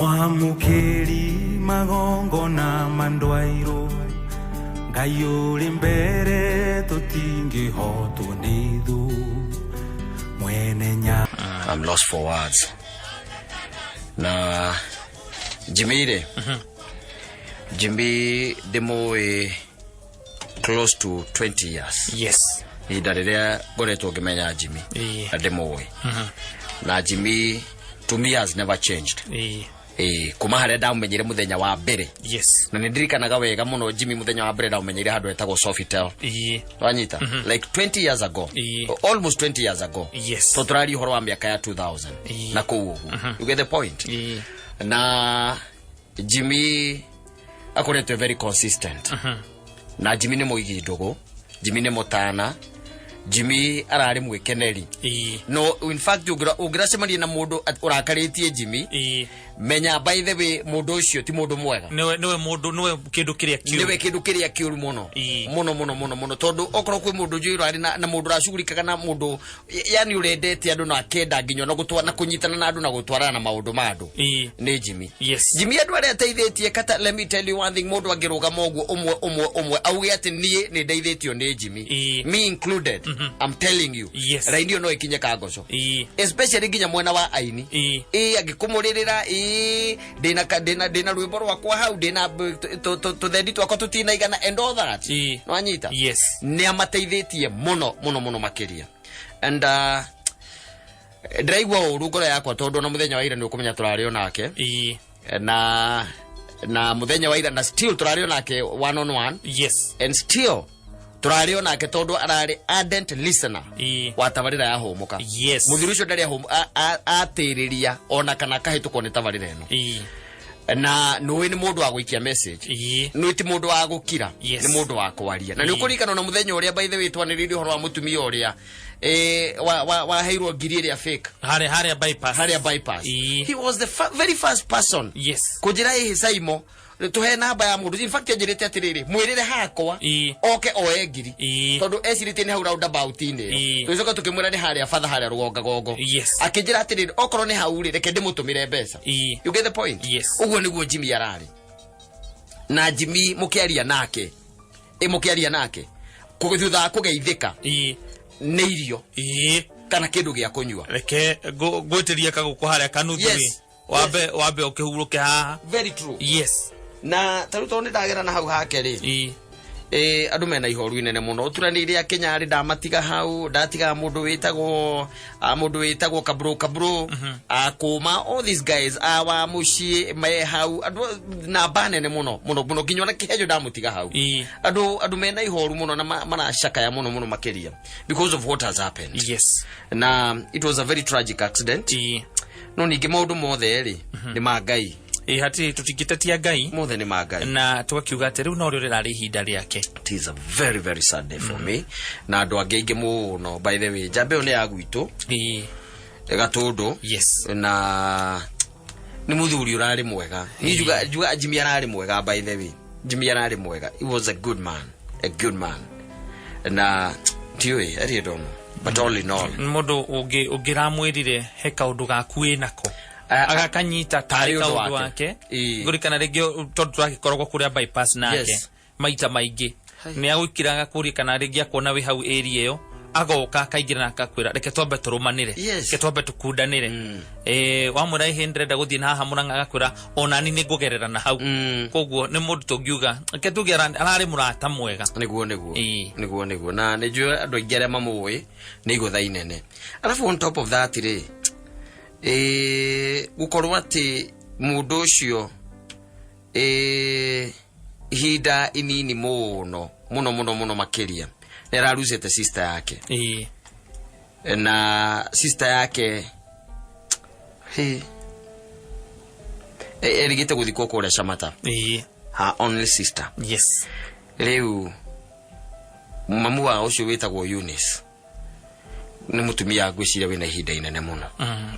Mwamukiri magongo na mandwairo Ngayuri mbere tutingi hotu nidu Mwene nya I'm lost for words. Na Jimmy Jimmy demo close to 20 years. Yes. Idarerea gore to gemenya Jimmy. Demo na Jimmy to me has never changed. Kuma hare da umenyire muthenya wa mbere. Yes. Na nindirikanaga wega muno Jimmy muthenya wa mbere da umenyire handu etagwo Sofitel. Wanyita like 20 years ago. Almost 20 years ago. Yes. So turari horo wa miaka ya 2000. Na kuugu. You get the point? Na Jimmy akoretwe very consistent. Na Jimmy ni muigi ndogo. Jimmy ni mutana. Jimmy arari mwekeneri. No, in fact ugira semani na mundu urakaritie Jimmy. Menya by the way mundu ucio ti mundu mwega. Niwe mundu niwe kindu kiria kiuru. Niwe kindu kiria kiuru muno. Muno tondu okoro kwi mundu njiro ari na mundu racugurikaga na mundu yani urendete andu na akenda nginyo na gutwa na kunyitana na andu na gutwarana na maundu ma andu. Ni Jimmy. Yes. Jimmy andu ari ateithitie kata let me tell you one thing mundu agiruga moguo umwe auge ati nie ni ndeithitio ni Jimmy. Me included. I'm telling you. Yes. Raidio no ikinye kagoco. Especially ginya mwena wa aini. Agikumurira dena rwimbo rwakwa hau dena to thendi twakwa tutina igana and all that. No anyita. Yes. Ni amateithitie muno makiria. And draigwa urugora yakwa tondu na muthenya wa ira ni ukumenya turario nake. Na muthenya wa ira na still turario nake one on one. Yes. And still turario nake tondu arari ardent listener wa tabarira ya homuka. Yes. Muthirucio ndari atiriria ona kana kahituko ni tabarira eno. Na nowe ni mundu wa guikia message. No ti mundu wa gukira. Ni mundu wa kwaria. Na ni ukurikana na muthenya uria by the way twaniririo horo wa mutumia uria wa heirwo ngiri iria fake. Haria bypass. He was the very first person. Yes. Kujira Saimo tuhe namba ya mundu in fact ajirite atiriri mwirire hakwa oke oe ngiri tondu esirite ni hau roundabout ine tucoka tukimwira ni haria fatha haria rugonga gogo akijira atiriri okoro ni hau ri reke ndimutumire mbeca. You get the point? Yes. Uguo niguo Jimmy arari na Jimmy mukiaria nake kuthutha kugeithika ni irio kana kindu gia kunyua reke gwitiria kaguku haria kanuthu wabe ukihuruke haha. Very true. Yes. Na taruto ni ndagera na hau hake ri andu mena ihoru inene muno uturanire akenya ari ndamatiga hau ndatiga mundu witagwo kabro akuma all these guys awa mushi me hau andu na banene muno nginya na kihejo ndamutiga hau andu mena ihoru muno na manashaka ya muno makiria because of what has happened. Yes. Na it was a very tragic accident. No ningi maundu mothe ri ni magai hati tutigitatia Ngai mothe ni magai na tugakiuga ati riu no rio rirari hinda riake. It is a very very sad day for me na andu angeinge muno by the way jambe ne ya gwitu Gatundu. Yes. Na ni muthuri urari mwega ni juga Jimmy arari mwega by the way Jimmy arari mwega. He was a good man na tiwe I don't know but all in all mundu ungiramwirire he kaundu gakuwe nako agakanyita tari kaundu wake ngurikana regio tondu twagikoragwo kuria bypass nake maita maingi ni agwikiraga kurikana regia kuona we hau area yo agoka akaingira na akakwira reke twambe turumanire reke twambe tukundanire wamura ihendreda guthie na haha muranga agakwira onani ni ngugerera na hau koguo ni mundu tungiuga reke tugera arari murata mwega niguo na nijue andu aingi aria mamui ni igutha inene. Alafu on top of that ri gukorwo ati mundu ucio hida inini muno makiria nera luzete sister yake na sister yake erigite guthikwo kuria Shamata her only sister. Yes. Riu mamu wa ucio witagwo Eunice ni mutumia ngwiciria wina ihinda inene muno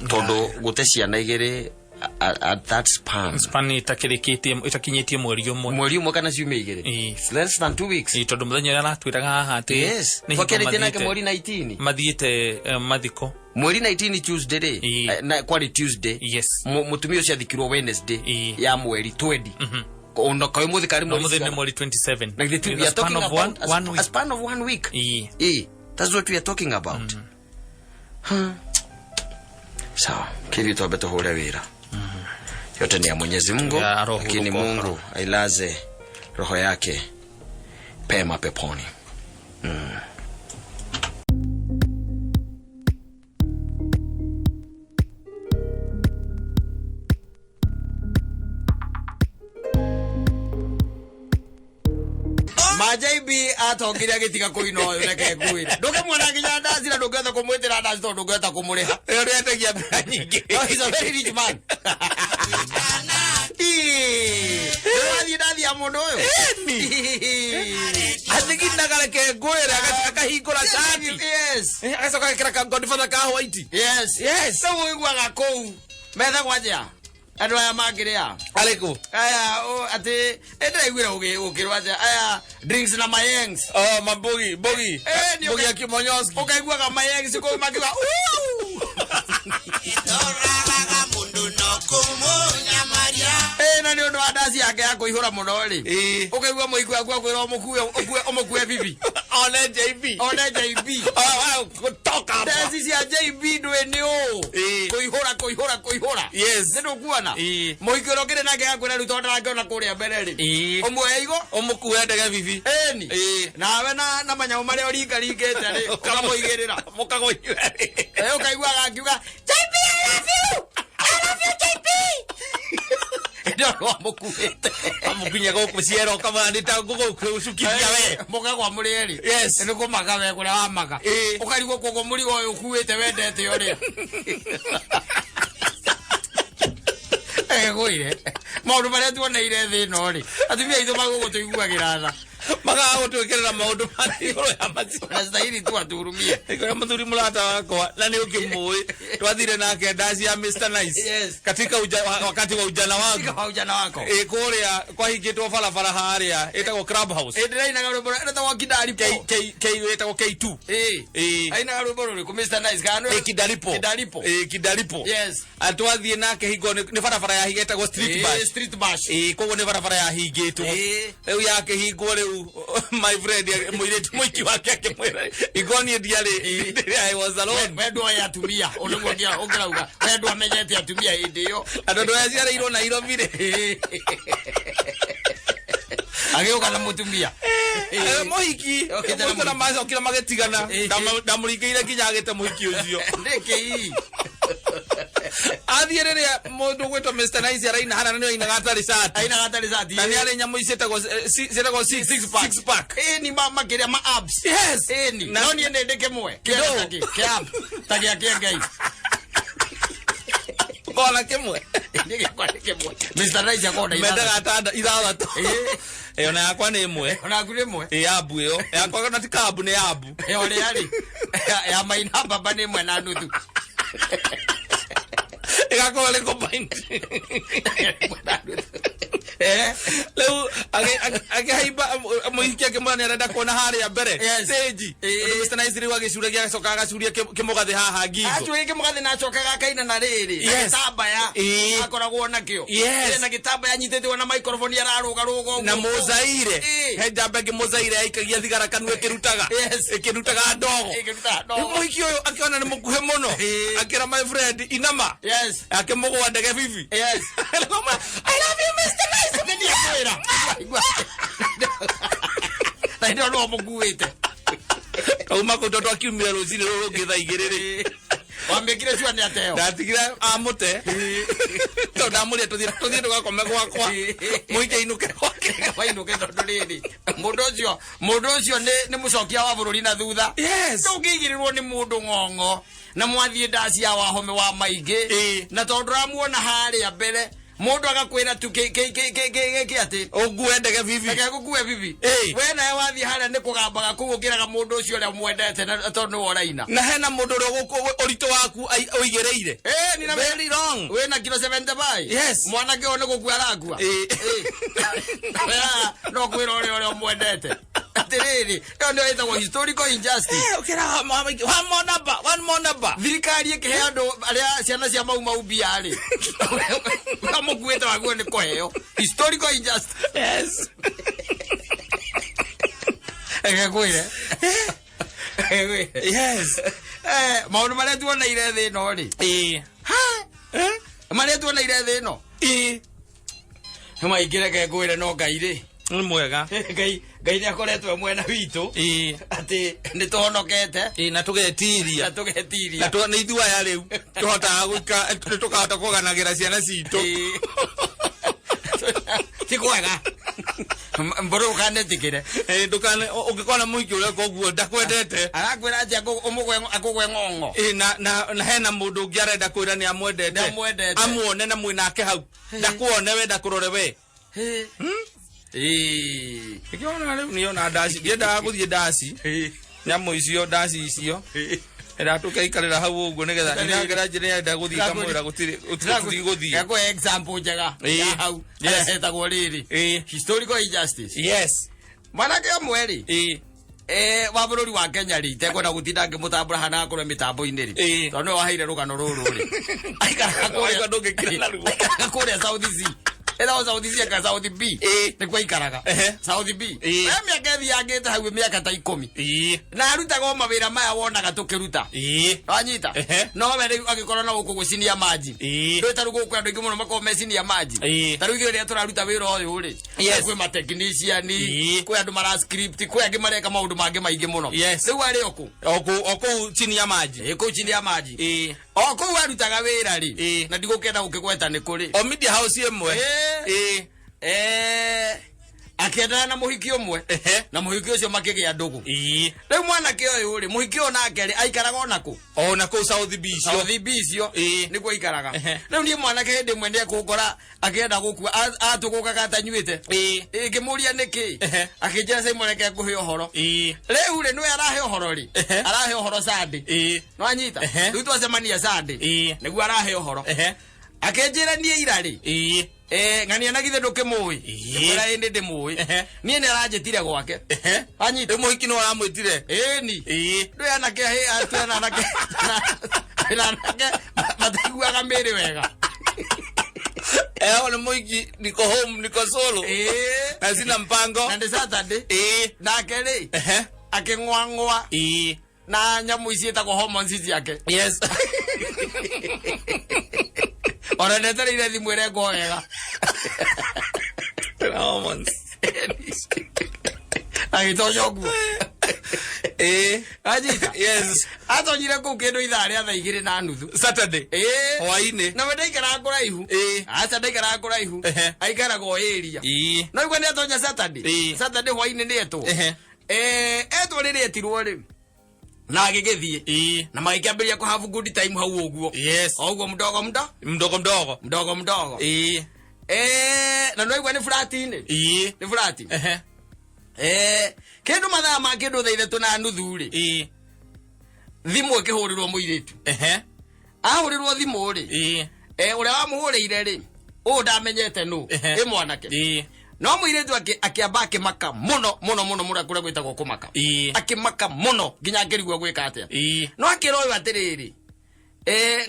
tondu gute ciana igiri at that span itakinyitie mweri umwe kana ciumia igiri less than 2 weeks tondu muthenya uria aratwiraga haha ati ni hokerete nake mweri 19 mathiite mathiko mweri 19 Tuesday na kwari Tuesday mutumia ucio athikirwo Wednesday ya mweri 20 ono kai muthikari mweri 27 like we are talking about a span of 1 week that's what we are talking about sawa kile tu abeto hore wira yote ni ya Mwenyezi Mungu lakini Mungu ailaze roho yake pema peponi. Majaibi atongire agitiga kuino reke kuira nduge mwana nginya ndazi na ndungetha kumwitira ndazi to ndungetha kumuriha iyo retagia mbira nyingi he's a very rich man ndathi ya mundu uyu athigina gareke kuira akahingura shati agacoka gikira ka godfather ka white so wiguaga kou metha gwaja andu aya mangiria aliku aya ati ndiraiguira ukirwaja aya drinks na mayengs mabogi bogi ya kimonyoski ukaiguaga mayengs ko makiwa itoraga mundu no kumunya maria na ndio ndo adazi yake yako ihura muno ri ukaigua muiku akwa kwira omukue bibi ona JB kutoka dazi ya JB ndwe ni kuihura yes ndio kuona muiku rokire nake akwira ru tonda ngona kuria mbere ri omwe igo omukue ndege bibi nawe na manyamu mari orika rikete ri kala muigirira mukagoiwe ukaigua akiuga JB I love you JB ndio mukuete amukinya go kuciero kama ndita ngugo kusukiria we mboga kwa murieri ni kumaga we kuria wamaga ukarigwo kugo muri go ukuite wendete uri goire maundu maria tuoneire thi no ri atumia ithu magugo tuiguagira tha magago twekerera maundu mari iguru ya macio na stahili tu aturumie kwa muthuri mulata wakwa na ni ukimui twathire nake ndaci ya Mr Nice katika wakati wa ujana wako kuria kwa higitwo barabara haria etagwo club house ndiraina garubora etagwo Kidalipo etagwo K2 aina garubora ku Mr Nice kanu Kidalipo atwathie nake higo ni barabara ya higetagwo street bash kogo ni barabara ya higitwo riu yake higo riu my friend muiretu mwiki wake akimwira igoni ndiari I was alone wendo ya tumia onimwogia ongrauga wendo amenyete atumia hindi yo andu ya iro na iro mire ageuka na mutumia muhiki okira mazo okira magetigana ndamuringeire kinya agete muhiki ucio ndeke athiereria mundu gwetwa Mr Nice araina hana nio aina gatari sati na ni ari nyamu icetagwo six pack ni mama kiria ma abs ni no ni ndeke mwe kiab tagia ngai kola kemwe ndike kwa kemwe Mr Nice akona mendaga tanda ithathatũ ona yakwa nĩ ĩmwe ona kuri ĩmwe abu ĩyo yakwa na ti kabu nĩ abu ore yari ya maina baba nĩ ĩmwe na nuthu igakorwo nĩ combined leo agehaiba muhiki akimura ni arenda kuona haria mbere stage Mr Nice riu agicuragia agacoka agacuria kimugathi haha ngingo acuria kimugathi na acokaga kaina na riri gitambaya akoragwo nakio na gitambaya nyitete na microphone araruga rugo na muzaire he jambe muzaire aikagia thigara kanue kirutaga ndogo muhiki uyu akiona ni mukuhe muno akira my friend inama akimugwa ndege bibi I love you Mr Nice ndio kwera ndio ndo mukuite kauma ko toto akiumia ruzini roro ngitha igiriri wambekire cua ni ateo ndatigira amute to ndamuria tuthira tugakome gwakwa muike inuke gwake wainuke tondu riri mundu ucio ni mucokia wa bururi na thutha ndungigirirwo ni mundu ng'ong'o na mwathie ndaci ya wahome wa maingi na tondu ramuona haria mbere mundu agakwira tu ke ati ogwendege bibi ake gukue bibi we na wathi haria ni kugambaga kugukiraga mundu ucio ria mwendete na tondu woraina na hena mundu ro orito waku oigereire ni na very wrong we na kilo 75 yes mwana ke one gukua aragua no kwira ore mwendete atiriri yo ndio ita historical injustice ukira one more number thirikari ikihe andu aria ciana cia mau biari amukuite waguo ni kuheo historical injustice yes egekwire yes maundu maria tuoneire thi no ri maria tuoneire thi no maingire gekwire no ngai ri ni mwega ngai ni akoretwe mwena witu ati ni tuhonokete na tugetiria na ni ithua ya riu tuhota guika tukahota kuganagira ciana citu ti kwega mboro kanetikire ndukane ukikona muiki ule koguo ndakwendete arakwira ati akugwe ngongo na hena mundu ngiarenda kwira ni amwendete amuone na mwinake hau ndakuone we ndakurore we ikiona leo niona dasi ndienda guthie dasi nyamo icio dasi icio era tukaikarira hau uguo nigetha ningera njire nda guthie kamwira gutiri guthie yako example njega hau etagwo riri historical injustice yes manake mweri wa bururi wa Kenya ri tekwenda gutinda ngimutambura hana akore mitambo-ini ri tondu waheire rugano ruru ri aikara kore South C era South C ka South B ni kwa ikaraga South B miaka thiangite hau miaka ta 10 na arutaga mawira maya wonaga tukiruta anyita no were agikorwo na gukugucinia maji ndu taru guku andu ingi muno makomecinia maji taru igire ria turaruta wira uyu ri kwi ma technician kwi andu mara script kwi angi mareka maundu mangi maingi muno riu ari oku chini ya maji ku chini ya maji oku arutaga wira ri na ndigukenda gukigweta ni kuri o media house imwe akendana na muhiki umwe na muhiki ucio makigia ndugu riu mwana ke uyu ri muhiki ona akeri aikaraga onako South B cio niguo ikaraga riu ni mwana ke ndi mwende kugora akenda gukua atugukaga atanyuite ngimuria niki akinjira sai mureke nguhe uhoro riu ri no arahe uhoro ri arahe uhoro sadi no anyita riu twacemania sadi niguo arahe uhoro akinjira nie irari ngani anagithe ndukimui ngora indi ndimui nie ne aranjitire gwake anyite muhiki no aramwitire ni ndu anake atana anake matiguaga miri wega ole muhiki niko home niko solo na sina mpango na ndi Saturday na keri akingwangwa na nyamu isietagwo hormones yake yes ora netereire thimu ire ngoega hormones agitocoku ajita yes atonyire ku kindu ithaa ria thaa 2:30 Saturday hwaini na we ndaikara nguraihu acha ndaikara nguraihu aikara go area no igwe ni atonya Saturday hwaini ni eto eto riri etirwo ri na agigithie na magikiambiria ku have good time hau uguo yes uguo mdogo na no igwe ni flatini ni flati kindu mathaa ma kindu thaa 3:30 ri thimu ikihurirwo muiritu ahurirwo thimu ri uria wamuhurire ri ndamenyete nu mwanake no muiritu akiamba akimaka muno muria kuria gwitagwo kumaka akimaka muno nginya ngirigwo gwika atia no akira uyu atiriri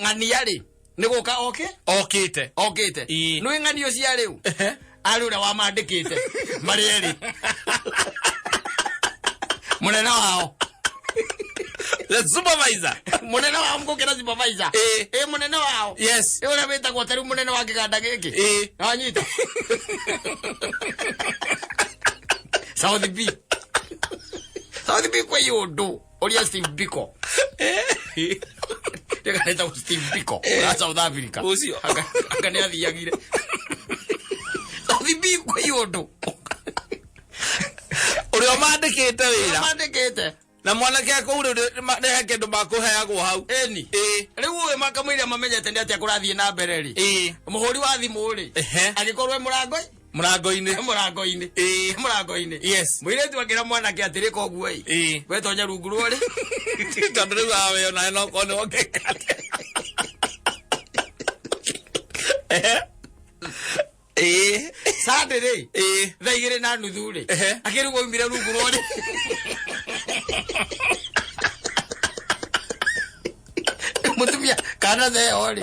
ng'ania ri ni guka okite no ng'anio cia riu ari uria wamandikite mari eri munene wao the supervisor munene wao mgukira supervisor munene wao yes uria witagwo tari munene wa kiganda giki anyita South B kwa yodo oria Steve Biko neta Steve Biko wa South Africa ucio akani athiagire South B kwa yodo uria mandikite wira na mwanake akuru ne kindu makuheagwo hau eni riu we makamwira mamenyete ndi atia kurathie na mbere ri muhuri wa thimu ri agikorwe murango-ini yes mwiretu agira mwanake atiri koguo we tonya rungu rwori tondu riu awe ona no kono okeka Saturday thaigire na nuthu ri akirugwo umire rungu rwori mutumia kana the ori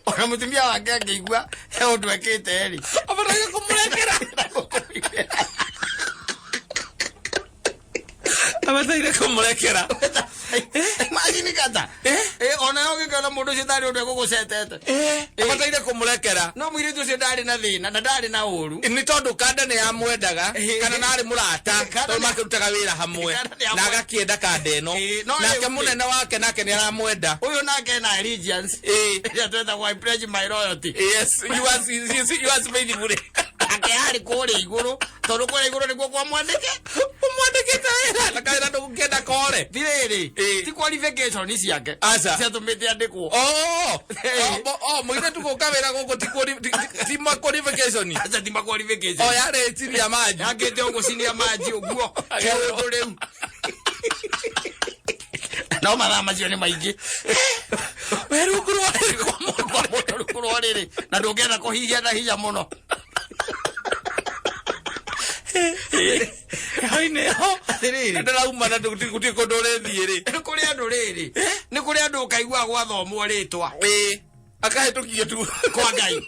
ona mutumia wake akigwa he undu ekete ri abaraga kumurekera abataire kumurekera imagine kata ona yogi kana mundu citari undu gugucetete abataire kumurekera no mwiri tu citari na thina na ndari na uru ni tondu kanda ni amwendaga kana nari murata tondu makirutaga wira hamwe na agakienda kanda ino nake munene wake nake ni aramwenda uyu nake na allegiance ya tweta why pledge my loyalty yes you was made muri ake ari kore iguru tondu kore iguru ni kwa mwandike ta na kaira ndo kenda kore direre ti qualification isi yake cia tumite andikwo mwire tuko kawira guko ti ma qualification acha ti ma qualification yare tiria maji agete ongo sinia maji uguo ewe reu no madama cio ni maingi weru kurwari kwa moto kurwari na ndungena kuhihia na hinya muno haine ho ndarauma na kuti kondore thiiri kuri andu riri ni kuri andu kaigwa gwathomwo ritwa akahetukie tu kwa ngai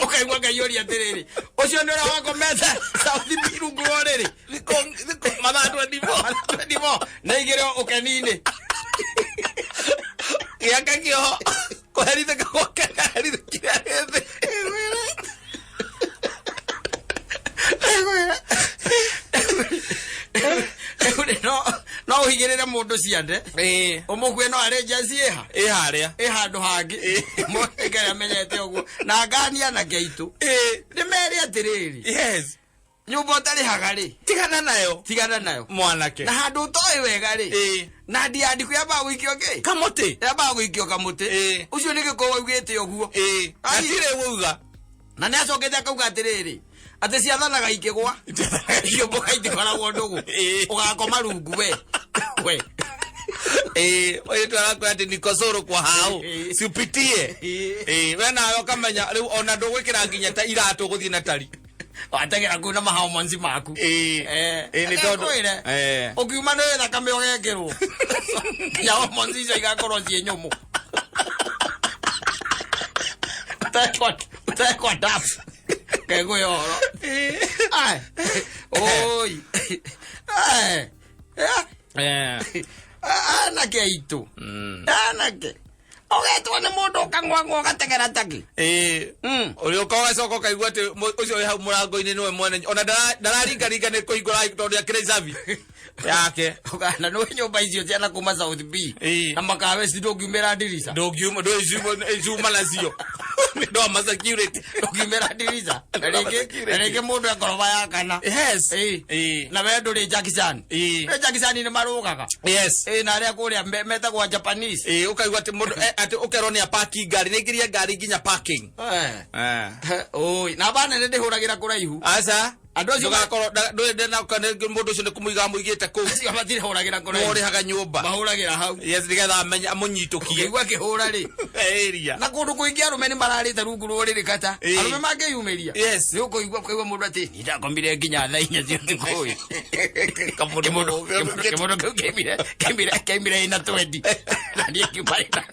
ukaigwa ngai ori atiriri ucio ndora wako meta South Birungu riri mathandwa ndimo na igire ukenini yaka kio kuherite kwa herite kirete no uhigirire mundu ciande umukwe no allegiance haria handu hangi mukere amenyete uguo na ngania na geitu ni meri atiriri yes nyumba utari hagari tigana nayo mwanake na handu toi wega ri na ndiandi kuya ba gwikio ke kamuti ya ba gwikio kamuti ucio ni giko wigite uguo atire wuga na ne acokete akauga atiriri ate ciathanaga ikigwa iyo mboka itikoragwo ndugu ugakoma rungu we oye twarakwa ati nikosoro kwa hao siupitie we nayo kamenya riu ona ndugwikira nginya ta iratu guthie na tari atagira kuna mahao manzi maku ni tondu ukiuma no thakame ugekerwo ya manzi icio igakorwo cie nyumu utekwa dafu kego yoro oi anake itu anake ogetwo ni mundu kangwangwo gategera taki uri ukawa soko kaigwa ati ucio wi hau murango-ini niwe mwene ona ndararingaringa ni kuhingura tondu akire savi yake ukana no nyumba icio ciana kuma South B na makawe ndungiumira ndirica ndungiuma nacio ndo ma security ndungiumira ndirica rege mundu akoroba yakana yes na we nduri Jackson Jackson ni marugaga yes na aria kuria metagwa Japanese ukaigwa ati mundu ati ukerwo ni parking ngari ni ngiria ngari nginya parking oi na bana ndi huragira kuraihu aca andu acio gakorwo ndwende na kana mundu ucio ni kumuiga muigite ku acio matire huragira kuraihu uri haga nyumba mahuragira hau yes nigetha amenya amunyitukie igwa kihura ri area na kundu kuingia arume ni mararite rungu ruri kata arume mangeyumiria yes ni ukoigwa mundu ati ni ndakombire nginya tha inya cio tikui kamundu kemire ina 20 na ndiye kipaita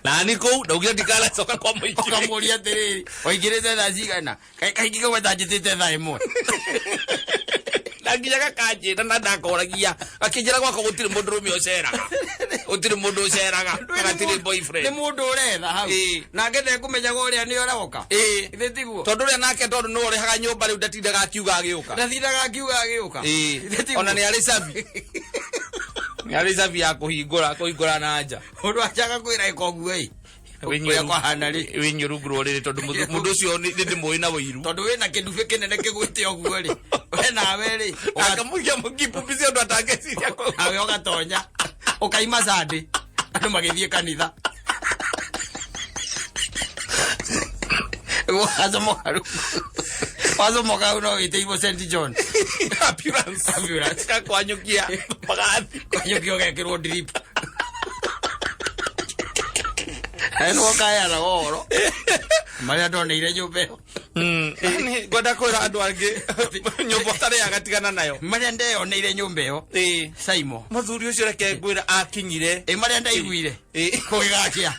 nani ko ndogira ndikala soka kwa mwiki kamuria atiriri waigirite tha cigana kaingi gwetanjitite tha imwe nginya gakanjira na ndakoragia akinjira gwako gutiri mundu rumi oceraga utiri mundu oceraga agatiri boyfriend ni mundu uretha hau na ngende kumenyaga uria ni oragoka ithe tiguo tondu ria nake tondu no uri haga nyumba riu ndatindaga akiuga agiuka ndatindaga akiuga agiuka ona ni ari savi ni ari savi ya kuhingura na nja undu achaga kwira ikogu kwa hanari winyu gro ri tondu mundu cio ndi muina wiru tondu wina kindufe kinene kigwite oguo ri we nawe ri akamugia mugipu bicio ndo atangeciria ko awe ogatonya ukaima sande andu magithie kanitha wazo moka uno ite ibo St John ambulance ka kwanyukia pagathi kwanyukia gekirwo drip eno kaya na oro maria ndoneire nyumbe ni goda kwira andu angi nyumba tare agatigana nayo maria ndeyoneire nyumba yo Saimo muthuri ucio reke ngwira akinyire maria ndaiguire kuigakia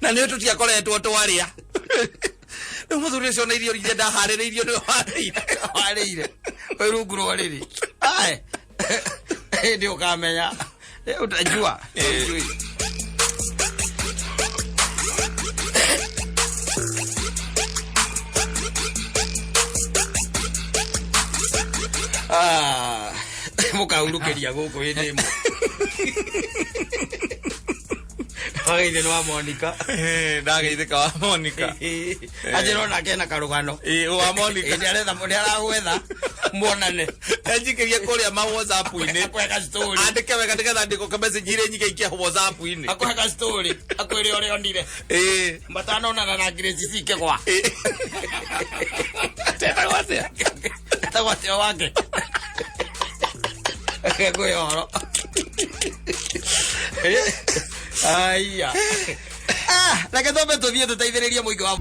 na nä tå tiakoretwo twaria rä u må thuri å cio na irio iria ndaharä rä irio nä warä ire wä rungu rwa rä rä ndä å kamenya rä u ndanjua må kaurå ria gå kå hä ndä ĩmwe Wagaithe no wa Monica. Ndagaithika wa Monica. Ajero na kena karugano. Wa Monica. Ndi aretha mundi aragwetha muonane. Anjikirie kuria ma WhatsApp ini. Akweka story. Andike wega ndiketha ndiko ka message ire nyike ikia WhatsApp ini. Akweka story. Akwire ore ondire. Matano na Grace sike kwa. Teta wase. Teta wase wake. Kwe oro. Aya. Reke thombe tuthie tuteithĩrĩrie mũingĩ wa